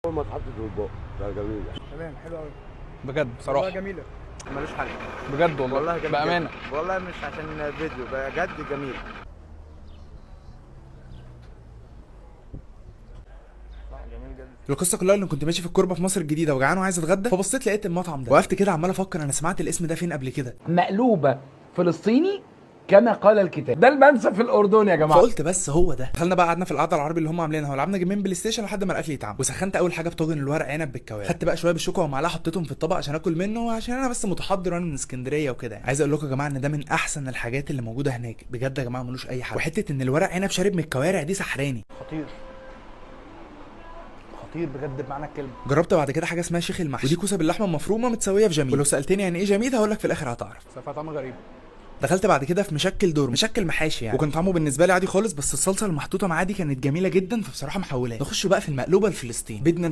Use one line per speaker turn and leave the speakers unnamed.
اول ما اتحطت في البق ده جميل.
تمام، حلو قوي
بجد بصراحه
والله، جميله.
ملوش حل
بجد
والله، جميل
بامانه.
جدا. والله مش عشان فيديو، بجد جميل. جميل جدا.
القصه كلها اني كنت ماشي في الكوربه في مصر الجديده وجعان وعايز اتغدى، فبصيت لقيت المطعم ده، وقفت كده عمال افكر انا سمعت الاسم ده فين قبل كده.
مقلوبة فلسطيني كما قال الكتاب. ده المنسف في الأردن يا جماعة.
فقلت بس هو ده. دخلنا بقى قعدنا في القعده العربي اللي هم عاملينها ولعبنا جيمين بلاي ستيشن لحد ما الاكل يتعمل، وسخنت اول حاجه بطاجن الورق عنب بالكوارع. خدت بقى شويه بالشوكه ومعلقه حطيتهم في الطبق عشان اكل منه، عشان انا بس متحضر وانا من اسكندريه وكده يعني. عايز اقول لكم يا جماعه ان ده من احسن الحاجات اللي موجوده هناك بجد يا جماعه، ملوش اي حل. وحته ان الورق عنب شارب من الكوارع دي سحراني.
خطير خطير بجد بمعنى الكلمه.
جربت بعد كده حاجه اسمها شيخ المحشي، ودي كوسه باللحمه المفرومه متسويه في جميل، ولو سالتني يعني ايه جميل هقول لك في الاخر هتعرف.
صفها طعم غريب.
دخلت بعد كده في مشكل دور، مشكل محاشي يعني، وكان طعمه بالنسبه لي عادي خالص، بس الصلصه المحطوطه معاه دي كانت جميله جدا، فبصراحه محولاه. نخش بقى في المقلوبه الفلسطيني. بدنا